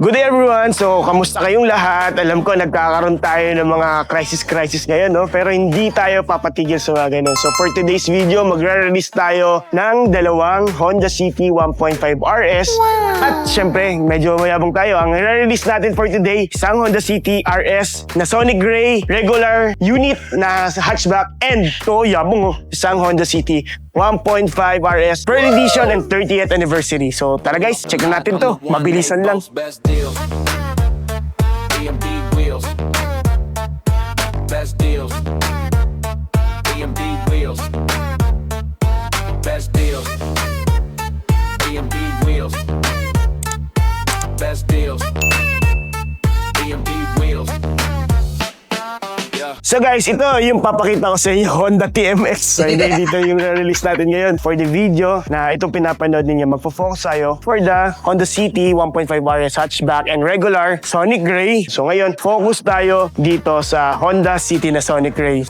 Good day everyone! So, kamusta kayong lahat? Alam ko, nagkakaroon tayo ng mga crisis ngayon, no? Pero hindi tayo papatigil sa mga ganun. So, for today's video, magre-release tayo ng dalawang Honda City 1.5 RS. At syempre, medyo mayabang tayo. Ang re-release natin for today, isang Honda City RS na Sonic Gray, regular unit na hatchback, and to yabong, isang Honda City 1.5 RS Pearl Edition and 30th anniversary. So tara guys, check na natin to. Mabilisan lang. Best deals. BMD wheels. Best deals. BMD wheels. Best deals. BMD wheels. Best deals. BMD wheels. So guys, ito yung papakita ko sa inyo, Honda TMX. So dito yung release natin ngayon for the video na itong pinapanood ninyo. Magpo-focus tayo for the Honda City 1.5 RS hatchback and regular Sonic Gray. So ngayon, focus tayo dito sa Honda City na Sonic Gray.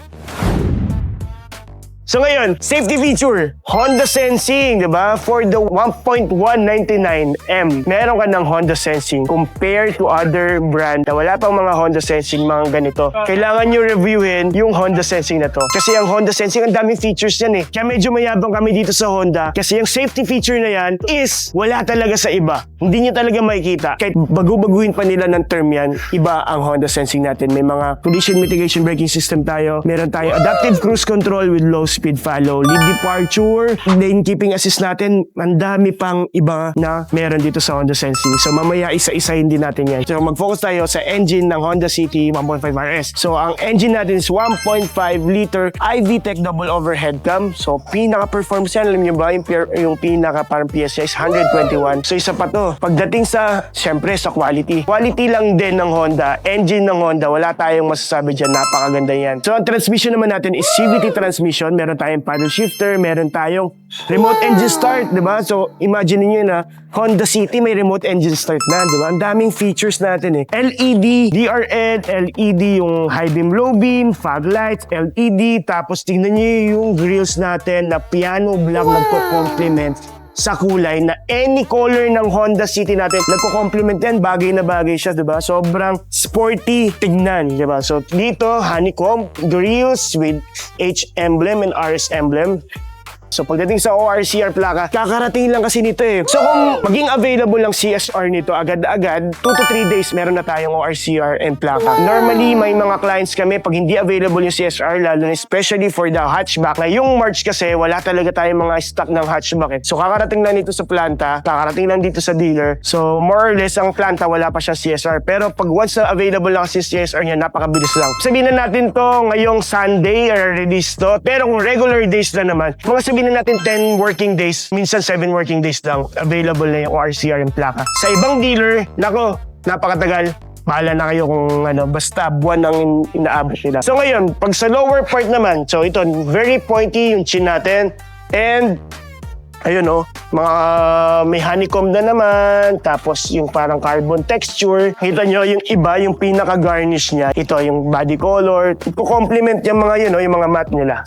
So ngayon, safety feature, Honda Sensing, di ba? For the 1.199M, meron ka ng Honda Sensing compared to other brand na wala pang mga Honda Sensing, mga ganito. Kailangan nyo reviewin yung Honda Sensing na to. Kasi ang Honda Sensing, ang daming features yan eh. Kaya medyo mayabang kami dito sa Honda. Kasi yung safety feature na yan is wala talaga sa iba. Hindi nyo talaga makikita. Kahit baguhin pa nila ng term yan, iba ang Honda Sensing natin. May mga collision mitigation braking system tayo. Meron tayo adaptive cruise control with low speed follow, lead departure, lane keeping assist natin. Ang dami pang iba na meron dito sa Honda Sensing. So mamaya isa-isahin din natin yan. So mag-focus tayo sa engine ng Honda City 1.5 RS. So ang engine natin is 1.5 liter iVTEC double overhead cam. So pinaka-performance yan, alam nyo ba? Yung pinaka parang PSI is 121. So isa pa to. Pagdating sa, syempre sa quality. Quality lang din ng Honda. Engine ng Honda, wala tayong masasabi dyan. Napakaganda yan. So ang transmission naman natin is CVT transmission. Meron tayong paddle shifter, meron tayong remote engine start, di ba? So, imagine niyo na Honda City may remote engine start na, di ba? Ang daming features natin eh. LED, DRL, LED yung high beam, low beam, fog lights, LED, tapos tingnan niyo yung grills natin na piano black nagko-complement sa kulay na any color ng Honda City natin. Nagko-complement yan, bagay na bagay siya, diba? Sobrang sporty tignan, diba? So, dito, honeycomb grills with H emblem and RS emblem. So pagdating sa ORCR plaka, kakarating lang kasi nito eh. So kung maging available lang CSR nito agad-agad, 2 to 3 days meron na tayong ORCR and plaka. Normally, may mga clients kami pag hindi available yung CSR, lalo na especially for the hatchback. Na yung March kasi, wala talaga tayong mga stock ng hatchback eh. So kakarating lang nito sa planta, kakarating lang dito sa dealer. So more or less, ang planta wala pa siya CSR. Pero pag once na available lang si CSR niya, napakabilis lang. Sabihin na natin to ngayong Sunday or release to. Pero kung regular days na naman, mga sabihin na natin 10 working days, minsan 7 working days lang, available na yung ORCR yung plaka. Sa ibang dealer, nako, napakatagal. Bahala na kayo kung ano, basta buwan ang inaabot nila. So ngayon, pag sa lower part naman, so ito, very pointy yung chin natin. And, ayun o, mga may honeycomb na naman, tapos yung parang carbon texture. Kita nyo, yung iba, yung pinaka-garnish niya. Ito, yung body color. Ito-complement yung mga yun, yung mga matte nila.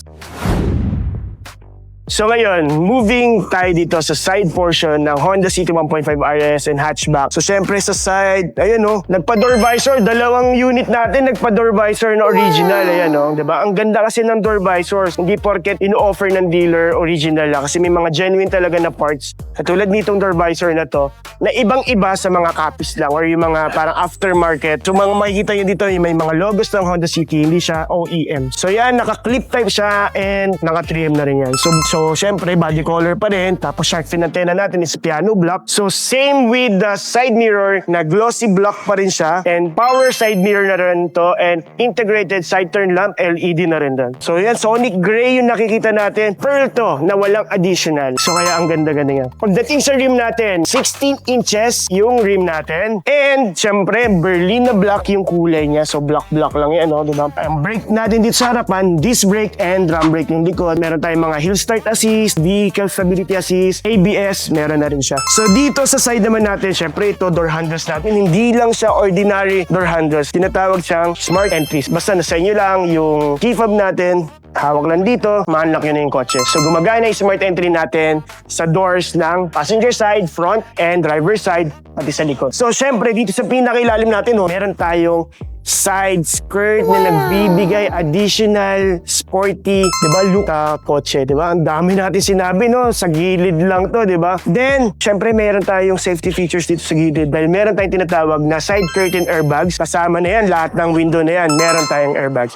So ngayon, moving tayo dito sa side portion ng Honda City 1.5 RS and hatchback. So syempre sa side, ayan o, nagpa-door visor, dalawang unit natin nagpa-door visor na original, ayan o, diba? Ang ganda kasi ng door visors, hindi porket ino-offer ng dealer original lang kasi may mga genuine talaga na parts. Katulad nitong door visor na to, na ibang-iba sa mga copies lang or yung mga parang aftermarket. So mga makikita nyo dito, may mga logos ng Honda City, hindi siya OEM. So yan, naka-clip type siya and naka-trim na rin yan. So syempre, body color pa rin. Tapos shark fin antenna natin is piano black. So same with the side mirror na glossy black pa rin siya. And power side mirror na rin to. And integrated side turn lamp, LED na rin doon. So yan, Sonic Gray yung nakikita natin. Pearl to, na walang additional. So kaya ang ganda-ganda yan. Pagdating sa rim natin, 16 inches yung rim natin. And syempre, Berlina black yung kulay niya. So black-black lang yan, no? Diba? Ang brake natin dito sa harapan, disc brake and drum brake yung likod. Meron tayong mga hill start assist, vehicle stability assist, ABS, meron na rin siya. So dito sa side naman natin, syempre ito door handles natin, hindi lang siya ordinary door handles. Tinatawag siyang smart entries. Basta nasa inyo lang yung key fob natin, hawak lang dito, ma-unlock yun na yung kotse. So gumagana yung smart entry natin sa doors ng passenger side, front, and driver side, pati sa likod. So syempre, dito sa pinakailalim natin, meron tayong side skirt na nagbibigay additional sporty, di ba, look sa kotse, di ba? Ang dami natin sinabi, no? Sa gilid lang to, di ba? Then, syempre, meron tayong safety features dito sa gilid dahil meron tayong tinatawag na side curtain airbags. Kasama na yan, lahat ng window na yan, meron tayong airbags.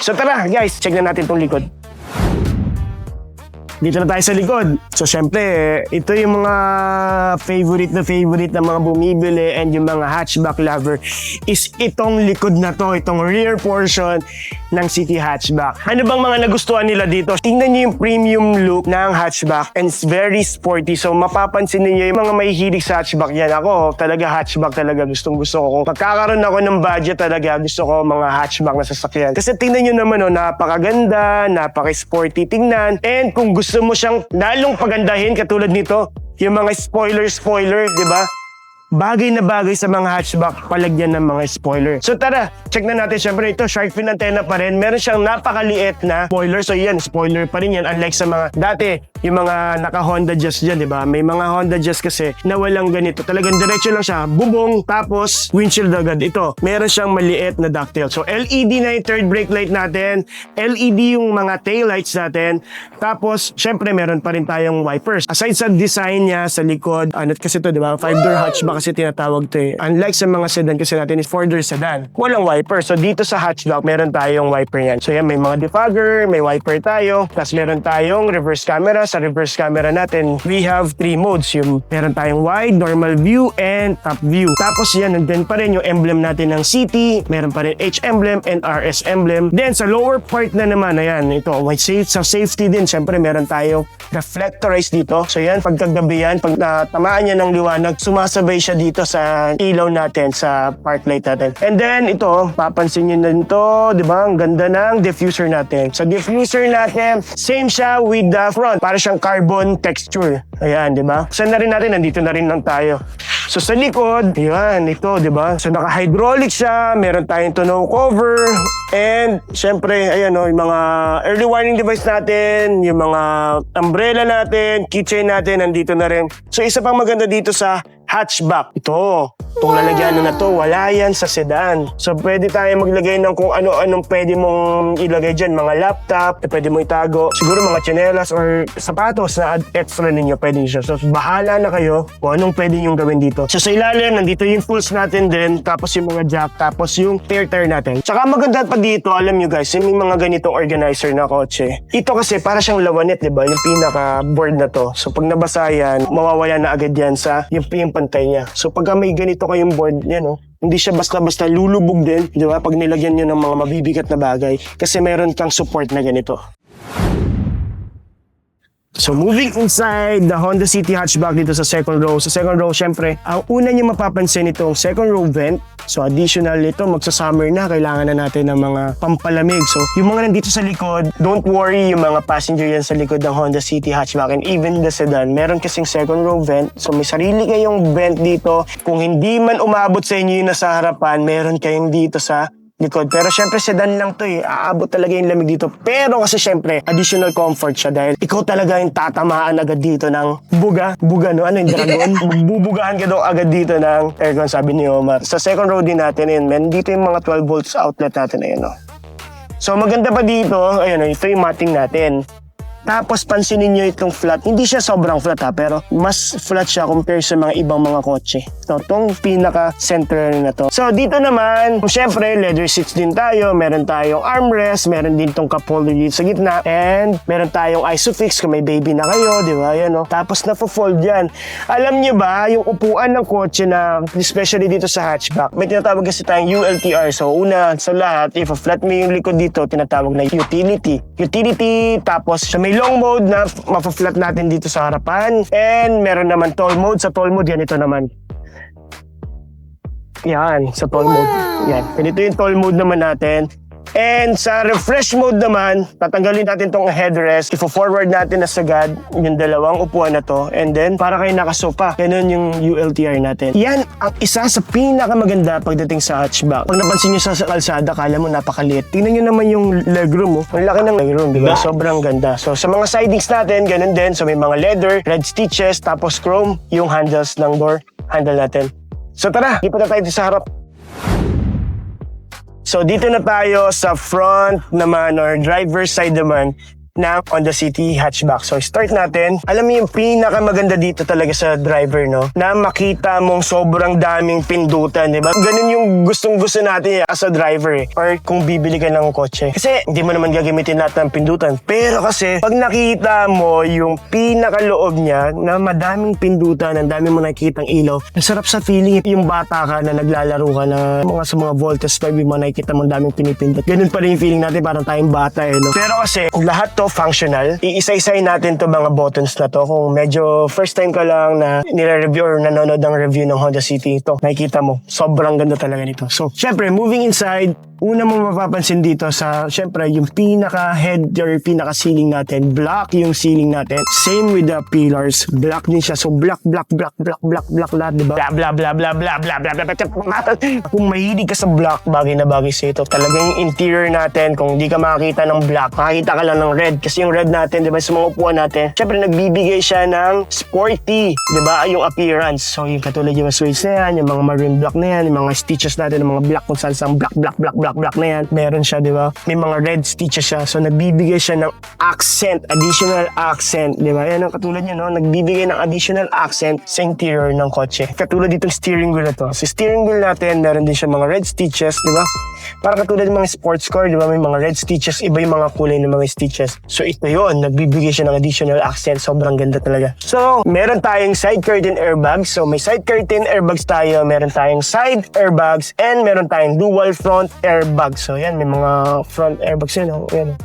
So tara, guys, check na natin tong likod. Dito na tayo sa likod. So, syempre, ito yung mga favorite na mga bumibili and yung mga hatchback lover is itong likod na to, itong rear portion ng City Hatchback. Ano bang mga nagustuhan nila dito? Tingnan nyo yung premium look ng hatchback and it's very sporty. So, mapapansin niyo yung mga may hilig sa hatchback yan. Ako, talaga hatchback talaga. Gustong gusto ko. Kung pagkakaroon ako ng budget talaga, gusto ko mga hatchback na sasakyan. Kasi tingnan nyo naman, napakaganda, napaka-sporty tingnan. And kung gusto mo siyang lalong pagandahin katulad nito, yung mga spoiler, di ba? Bagay na bagay sa mga hatchback, palagyan ng mga spoiler. So tara, check na natin. Siyempre ito, shark fin antenna pa rin. Meron siyang napakaliit na spoiler. So yan, spoiler pa rin yan. Unlike sa mga dati, yung mga naka-Honda Jazz dyan, di ba? May mga Honda Jazz kasi na walang ganito. Talagang diretso lang siya, bubong, tapos windshield agad. Ito, meron siyang maliit na ducktail. So LED na yung third brake light natin. LED yung mga tail lights natin. Tapos, syempre, meron pa rin tayong wipers. Aside sa design niya sa likod, ano kasi to, di ba? 5-door hatchback kasi tinatawag to eh. Unlike sa mga sedan kasi natin is 4-door sedan. Walang wiper. So dito sa hatchback, meron tayong wiper yan. So yan, may mga defogger, may wiper tayo. Tapos meron tayong reverse camera. Sa reverse camera natin, we have 3 modes. Yung meron tayong wide, normal view, and top view. Tapos yan, nandun pa rin yung emblem natin ng city. Meron pa rin H emblem and RS emblem. Then sa lower part na naman, ayan, ito, sa safety din, syempre meron tayong reflectorize dito. So yan, pagkagabi yan, pag natamaan niya ng liwanag, sumasabay siya dito sa ilaw natin, sa park light natin. And then ito, papansin nyo na ito, di ba? Ang ganda ng diffuser natin. Sa diffuser natin, same siya with the front. Para siyang carbon texture. Ayan, di ba? Saan na rin natin? Nandito na rin lang tayo. So sa likod, yan, ito, di ba? So naka-hydraulic siya, meron tayong tonneau cover, and syempre, ayan o, yung mga early warning device natin, yung mga umbrella natin, keychain natin, nandito na rin. So isa pang maganda dito sa hatchback, ito, itong lalagyan na to, wala yan sa sedan. So pwede tayo maglagay ng kung ano-anong pwede mong ilagay dyan, mga laptop, pwede mo itago, siguro mga tsinelas or sapatos na extra ninyo, pwede nyo siya. So bahala na kayo kung anong pwede nyo gawin dito. So sa ilalim, nandito yung tools natin din, tapos yung mga jack, tapos yung spare tire natin. Tsaka maganda pa dito, alam nyo guys, yung mga ganitong organizer na kotse. Ito kasi para siyang lawanet, di ba? Yung pinaka-board na to. So pag nabasa yan, mawawala na agad yan sa yung pantay niya. So pagka may ganito kayong board, yan hindi siya basta-basta lulubog din, di ba? Pag nilagyan nyo ng mga mabibigat na bagay kasi meron kang support na ganito. So moving inside the Honda City Hatchback dito sa second row. Sa second row, syempre, ang una nyo mapapansin itong second row vent. So additional ito, magsa-summer na, kailangan na natin ng mga pampalamig. So yung mga nandito sa likod, don't worry, yung mga passenger yan sa likod ng Honda City Hatchback and even the sedan, meron kasing second row vent. So may sarili kayong vent dito. Kung hindi man umabot sa inyo yung nasa harapan, meron kayong dito sa likod. Pero syempre sedan lang to eh. Aabot talaga yung lamig dito. Pero kasi syempre additional comfort siya dahil ikaw talaga yung tatamaan agad dito ng buga no? Ano yung dragon? Bubugahan ka daw agad dito ng aircon, sabi ni Omar. Sa second row din natin yun, men. Dito yung mga 12 volts outlet natin, ayun no. So maganda pa dito, ayun ito yung matting natin. Tapos pansinin nyo itong flat. Hindi siya sobrang flat pero mas flat siya compare sa mga ibang mga kotse. So, itong pinaka-center na to. So, dito naman, syempre, leather seats din tayo. Meron tayong armrest. Meron din tong cup holder dito sa gitna. And meron tayong isofix kung may baby na kayo, di ba? Yan, no? Tapos na-fold yan. Alam nyo ba, yung upuan ng kotse na, especially dito sa hatchback, may tinatawag kasi tayong ULTR. So, una sa lahat, if flat mo yung likod dito, tinatawag na utility. Utility, tapos may long mode na mapa-flat natin dito sa harapan. And meron naman tall mode. Sa tall mode, yan ito naman. Yan, sa tall mode. Yan. Ganito yung tall mode naman natin. And sa refresh mode naman, tatanggalin natin tong headrest. Ifo-forward natin na sagad yung dalawang upuan na to. And then, para kayo nakasofa. Ganun yung ULTR natin. Yan ang isa sa pinakamaganda pagdating sa hatchback. Pag napansin nyo sa kalsada, kala mo napakaliit. Tingnan nyo naman yung legroom. Ang laki ng legroom, di ba? Sobrang ganda. So, sa mga sidings natin, ganun din. So, may mga leather, red stitches, tapos chrome, yung handles ng door handle natin. So, tara, lipat na tayo sa harap. So dito na tayo sa front naman or driver's side naman na Honda City hatchback. So start natin. Alam mo yung pinakamaganda dito talaga sa driver, no? Na makita mong sobrang daming pindutan, di ba? Ganun yung gustong-gusto natin as a driver eh. Or kung bibili ka ng kotse. Kasi hindi mo naman gagamitin lahat ng pindutan. Pero kasi pag nakita mo yung pinakaloob niya na madaming pindutan, ang dami mo nakikitang ilaw, ang sarap sa feeling yung bata ka na naglalaro ka na sa mga Voltes 5 mo nakikita mo ang daming pinipindot. Ganun pa rin yung feeling natin parang tayong bata eh, no? Pero kasi lahat to functional. Iisa-isahin natin to mga buttons na to. Kung medyo first time ka lang na nire-review or nanonood ng review ng Honda City, ito, nakikita mo, sobrang ganda talaga nito. So, syempre, moving inside, una mo mapapansin dito sa, syempre, yung pinaka-head or pinaka-ceiling natin, black yung ceiling natin. Same with the pillars, black din siya. So, black lahat, diba? Blah, blah, blah, blah, blah, blah, blah, blah, blah. Kung mahilig ka sa black, bagay na bagay sa ito. Talagang yung interior natin, kung di ka makakita ng black, makakita ka lang ng red. Kasi yung red natin, diba, sa mga upuan natin, syempre, nagbibigay siya ng sporty, diba, yung appearance. So, yung katulad yung switch na yan, yung mga maroon black na yan, yung mga stitches natin, yung mga black kung saan black na yan. Meron siya, di ba? May mga red stitches siya. So, nagbibigay siya ng accent, additional accent, di ba? Yan ang katulad niya, no? Nagbibigay ng additional accent sa interior ng kotse. Katulad ditong steering wheel na to. Sa steering wheel natin, meron din siya mga red stitches, di ba? Para katulad ng mga sports car, di ba? May mga red stitches, iba yung mga kulay ng mga stitches. So, ito yun. Nagbibigay siya ng additional accent. Sobrang ganda talaga. So, meron tayong side curtain airbags. So, may side curtain airbags tayo. Meron tayong side airbags and meron tayong dual front airbags. So, yan. May mga front airbags yun. Oh. Yan.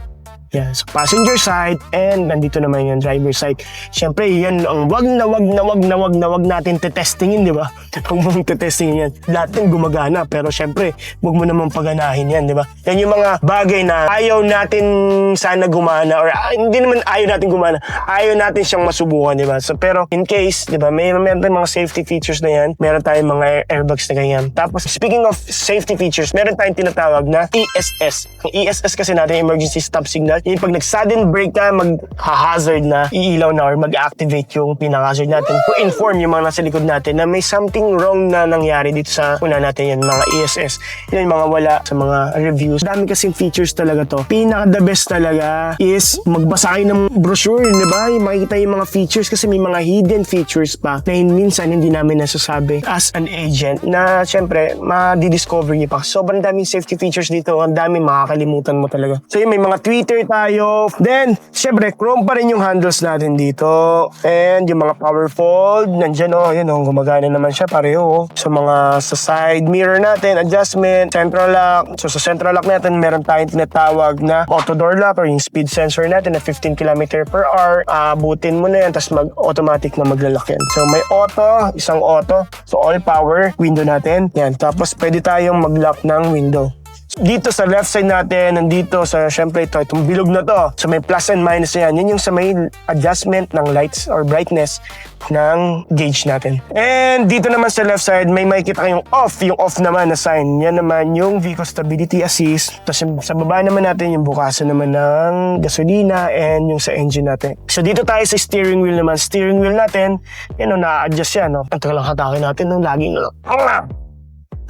Yan, so passenger side and nandito naman yung driver side. Siyempre, yan ang wag na wag natin tetestingin, di ba? Huwag mong tetestingin yan. Lahat ng gumagana, pero siyempre, huwag mo naman paganahin yan, di ba? Yan yung mga bagay na ayaw natin sana gumana or hindi naman ayaw natin gumana. Ayaw natin siyang masubukan, di ba? So, pero in case, di ba, meron tayong mga safety features na yan. Meron tayong mga airbags na ganyan. Tapos, speaking of safety features, meron tayong tinatawag na ESS. Ang ESS kasi natin, Emergency Stop Signal. Yung pag nag-sudden brake ka, mag-hazard na, iilaw na or mag-activate yung pinaka-hazard natin to inform yung mga nasa likod natin na may something wrong na nangyari dito sa una natin yan, mga ESS. Yun yung mga wala sa mga reviews. Dami kasing features talaga to. Pinaka-the best talaga is magbasa kayo ng brochure, di ba? Makikita yung mga features kasi may mga hidden features pa na minsan hindi namin nasasabi as an agent na syempre, ma-discover niyo pa. Sobrang daming safety features dito. Ang dami makakalimutan mo talaga. So yun, may mga Twitter tayo. Then, syempre, chrome pa rin yung handles natin dito. And yung mga power fold, nandyan o, yun o, gumagana naman siya pareho. So, sa side mirror natin, adjustment, central lock. So, sa central lock natin, meron tayong tinatawag na auto door lock or yung speed sensor natin na 15 km per hour. Abutin mo na yan, tapos automatic na maglalak yan. So, may auto, isang auto. So, all power, window natin. Yan, tapos pwede tayong mag-lock ng window. Dito sa left side natin, nandito sa, syempre itong bilog na to. So may plus and minus na yan. Yun yung sa may adjustment ng lights or brightness ng gauge natin. And dito naman sa left side, may makikita kayong off. Yung off naman na sign. Yan naman yung Vehicle Stability Assist. Tapos sa baba naman natin, yung bukasan naman ng gasolina and yung sa engine natin. So dito tayo sa steering wheel naman. Steering wheel natin, na-adjust yan. Ang tagal lang hatakin natin, laging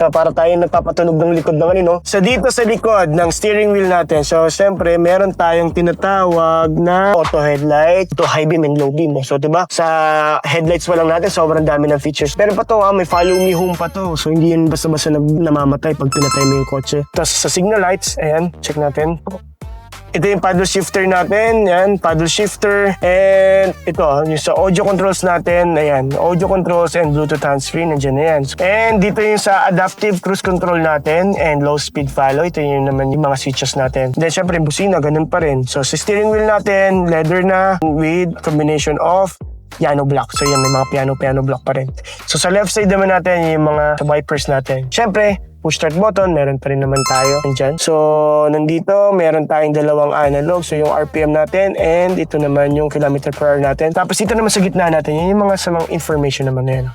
para tayo nagpapatunog ng likod ng no? So dito sa likod ng steering wheel natin, so siyempre meron tayong tinatawag na auto headlight, to high beam and low beam. So diba, sa headlights pa lang natin, sobrang dami ng features. Pero pa to may follow me home pa to. So hindi yun basta-basta namamatay pag pinatay mo yung kotse. Tapos sa signal lights, ayan, check natin. Ito yung paddle shifter natin, yan, paddle shifter. And ito, yung sa audio controls natin, ayan, audio controls and Bluetooth hands-free, nandiyan na yan. And dito yung sa adaptive cruise control natin and low speed follow, ito yung naman yung mga switches natin. Then syempre, busina, ganun pa rin. So sa steering wheel natin, leather na with combination of piano block. So yan, may mga piano block pa rin. So sa left side naman natin, yung mga wipers natin. Syempre, push start button, meron pa rin naman tayo dyan. So, nandito, meron tayong dalawang analog. So, yung RPM natin and ito naman yung kilometer per hour natin. Tapos dito naman sa gitna natin, yun yung mga samang information naman na yun.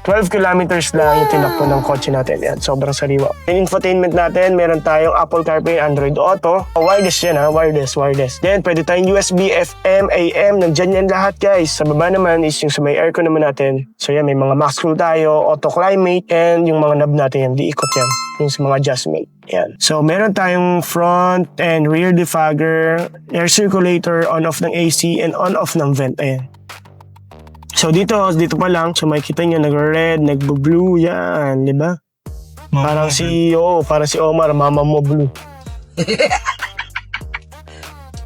12 kilometers lang yung tinakbo ng kotse natin. Yan, sobrang sariwa. Yung infotainment natin, meron tayong Apple CarPlay, Android Auto. Wireless yan ha, wireless. Then, pwede tayong USB, FM, AM. Nandyan yan lahat guys. Sa baba naman is yung sa may aircon naman natin. So yan, may mga max cool tayo, auto climate, and yung mga knob natin yan, di ikot yan. Yung sa mga adjustment. Yan. So, meron tayong front and rear defogger, air circulator, on-off ng AC, and on-off ng vent. Ayan. So dito pa lang, so makikita nyo nag-red, nag-blue, yan, di ba? Parang si Omar, mama mo blue.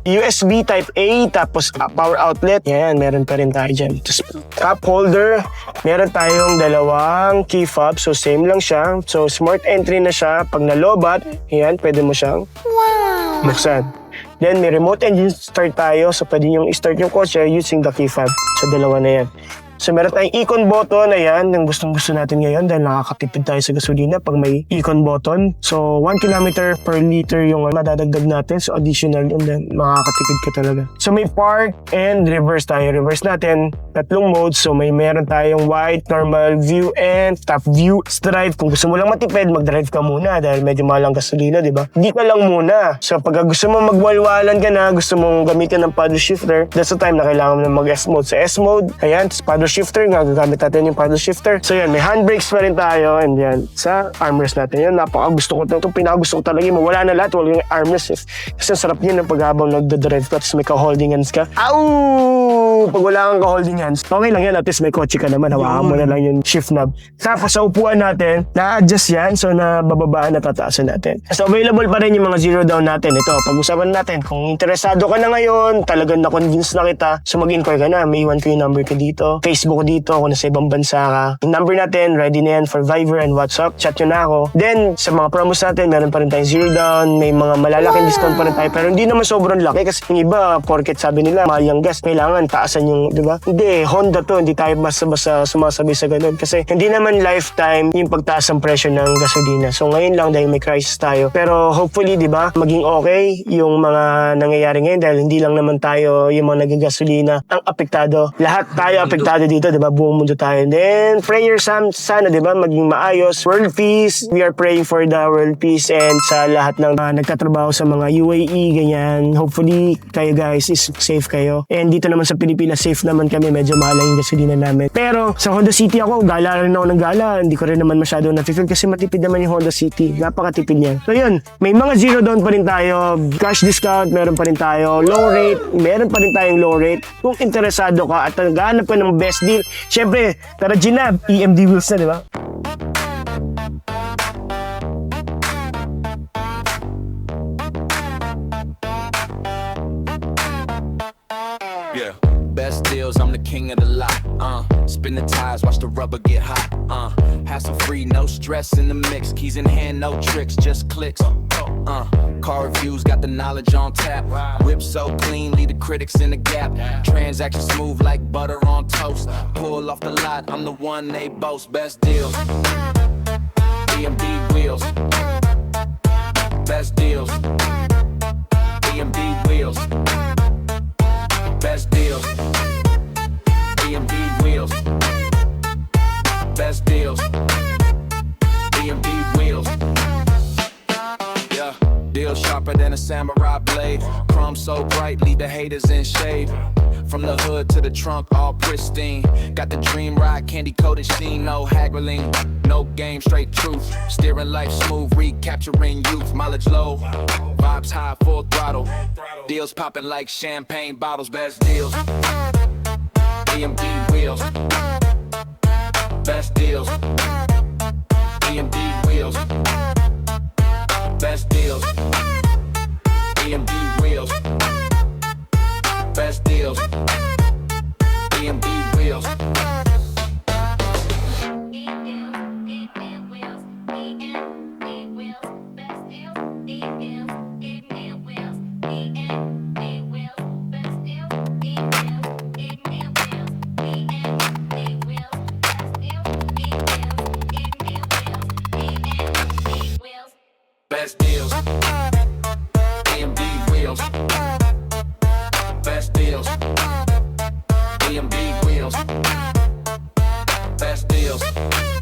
USB type A, tapos power outlet, yan, meron pa rin tayo dyan. Tapos cup holder, meron tayong dalawang key fob, so same lang siya. So smart entry na siya, pag nalobat, yan, pwede mo siyang buksan. Then may remote engine start tayo, so pwede nyo i-start yung kotse using the key fob. So dalawa na yan. So meron tayong icon button, ayan, yung gustong-gusto natin ngayon dahil nakakatipid tayo sa gasolina pag may icon button. So 1 kilometer per liter yung madadagdag natin, so additional yun, then makakatipid ka talaga. So may park and reverse tayo. Reverse natin, tatlong modes. So meron tayong wide, normal view, and top view. Sa drive, kung gusto mo lang matipid, mag-drive ka muna dahil medyo mahal ang gasolina, di ba? Hindi ka lang muna. So pag gusto mo magwalwalan ka na, gusto mong gamitin ng paddle shifter, that's the time na kailangan mo na mag-S mode. Sa S mode, ayan, paddle shifter nga, gagamit natin yung paddle shifter. So yan, may handbrakes pa rin tayo, and yan, sa armrest natin. Yan, napaka-gusto ko ito. Pinaka-gusto ko talaga yung mawala na lahat, wala yung armrest. Kasi sarap yun pag habang nagda-drive ka, tapos may ka-holding hands ka. Ow! Pag wala kang ka-holding hands, okay lang yan, at least may kotse ka naman, hawakan mo na lang yung shift knob. Tapos sa upuan natin, na-adjust yan, so nabababaan, natataasan natin. So available pa rin yung mga zero down natin. Ito, pag-usapan natin, kung interesado ka na ngayon, talagang na-convince na kita, so mag-inquire ka na, may iwan ko yung number ko dito, Facebook dito, kung nasa ibang bansa ka. Yung number natin, ready na yan for Viber and WhatsApp. Chat nyo na ako. Then, sa mga promos natin, meron pa rin tayong zero down. May mga malalaking discount pa rin tayo. Pero hindi naman sobrang laki kasi yung iba, porket sabi nila, mahal yung gas, kailangan taasan yung, di ba? Hindi, Honda to. Hindi tayo basta-basta sumasabi sa ganun. Kasi hindi naman lifetime yung pagtaas ng presyo ng gasolina. So, ngayon lang dahil may crisis tayo. Pero hopefully, di ba, maging okay yung mga nangyayari ngayon dahil hindi lang naman tayo yung mga nagagasolina ang apektado. Lahat tayo apektado dito, di ba? Buong mundo tayo. Then, prayer sana, di ba, maging maayos. World peace. We are praying for the world peace and sa lahat ng nagtatrabaho sa mga UAE, ganyan. Hopefully, kayo guys is safe kayo. And dito naman sa Pilipinas, safe naman kami. Medyo mahal lang yung gasolina namin. Pero, sa Honda City ako, gala rin ako ng gala. Hindi ko rin naman masyado na-feel kasi matipid naman yung Honda City. Napakatipid niya. So, yun. May mga zero down pa rin tayo. Cash discount, meron pa rin tayo. Low rate, meron pa rin tayong low rate. Kung interesado ka at naghahanap ka ng best deal, syempre, tara Gina, EMD wheels na, di ba? Yeah. Best deals, I'm the king of the lot. Spin the tires, watch the rubber get hot. Hassle free, no stress in the mix. Keys in hand, no tricks, just clicks. Car reviews, got the knowledge on tap. Whip so clean, leave the critics in the gap. Transaction smooth like butter on toast. Pull off the lot, I'm the one they boast. Best deals, EMD wheels. Best deals, EMD wheels. Best deals, EMD wheels. Best deals, EMD wheels. Yeah, deal sharper than a samurai blade. Chrome so bright, leave the haters in shade. From the hood to the trunk, all pristine. Got the dream ride, candy coated sheen, no haggling. No game, straight truth. Steering life smooth, recapturing youth. Mileage low, vibes high, full throttle. Deals popping like champagne bottles. Best deals, EMD wheels. Best deals, EMD wheels. Best deals, EMD wheels. Best deals, EMD wheels. Best deals. AMD wheels. Best deals. AMD wheels. Best deals.